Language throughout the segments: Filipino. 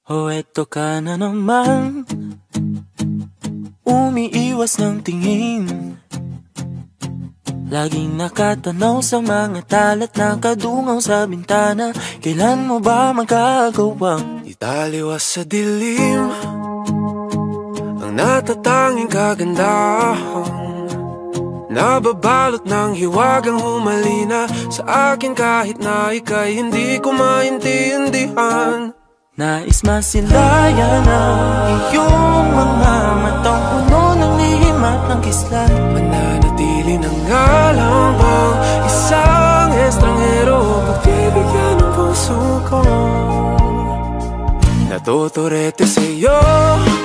Oh, eto ka na naman, umiiwas ng tingin. Laging nakatanaw sa mga talat na kadungaw sa bintana. Kailan mo ba magagawang italiwas sa dilim ang natatanging kagandahan, nababalot ng hiwagang humalina sa akin kahit na ika'y hindi ko maintindihan. Nais masilayan ang iyong mga matang puno ng lihim at ng kislat. Mananatili na nga lang bang isang estranghero pagbibigyan ng puso ko? Natuturete sa'yo,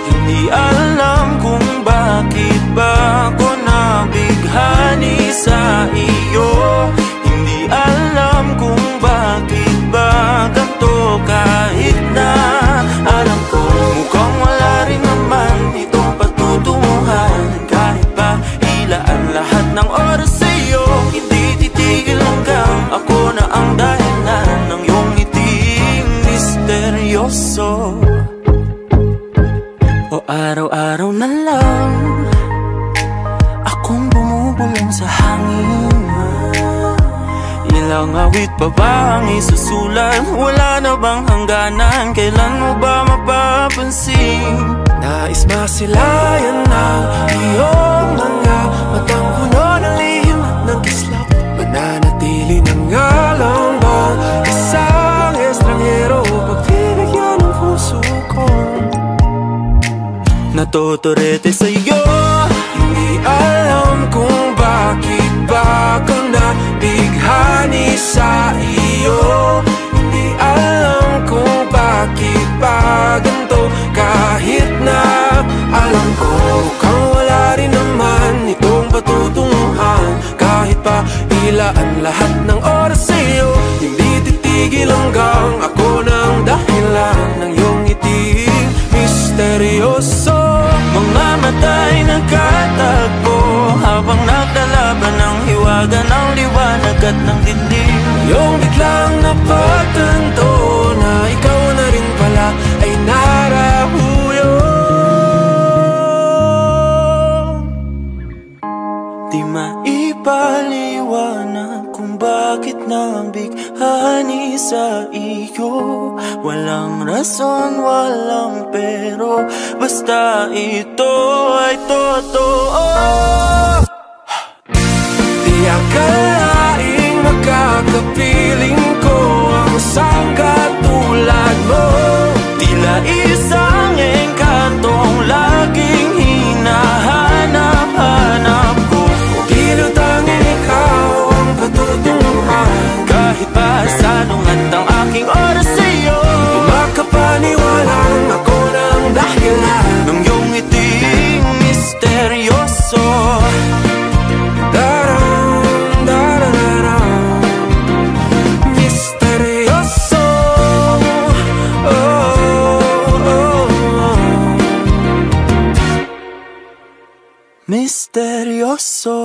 hindi alam kung bakit ba ako nabighani sa iyo. Hindi alam kung bakit ba ganito kahit na alam ko mukhang wala rin naman itong patutunguhan. Kahit pa hilaan lahat ng oras sa'yo, hindi titigil hanggang ako na ang dahilan ng iyong ngiting misteryoso. O araw-araw na lang akong bumubulong sa hangin. Ilang awit pa ba ang isusulat? Wala na bang hangganan? Kailan mo ba mapapansin? nais masilayan ng iyong mga matang puno ng lihim at ng kislap. Mananatili na nga lang bang isang estranghero pagbibigyan ng puso ko? Natuturete sa'yo, hindi alam kung bakit ba ako nabighani sa iyo. Hindi alam kung bakit ba ganito kahit na alam ko mukhang wala rin naman itong patutunguhan. Kahit pa ilaan lahat ng oras sa'yo, hindi titigil hanggang ako ng dahilan ng iyong ngiting misteryoso. mga mata'y nagkatagpo habang naglalaban ng hiwaga ng liwanag at ng dilim. Yung biglang napagtanto na ikaw na rin pala ay narahuyo. Di maipaliwanag kung bakit nabighani sa iyo. Walang rason, walang pero, basta ito ay totoo. Di akalaing makakapiling ko ang isang katulad mo. Tila isang engkantong laging hinahanap-hanap ko. Tila tanging ikaw ang patutunguhan. Kahit pa salungat ang aking oras sa'yo, makapaniwalang ako ng dahilan ng iyong ngiting misteryoso. Misteryoso. Oh, oh, oh. Misteryoso.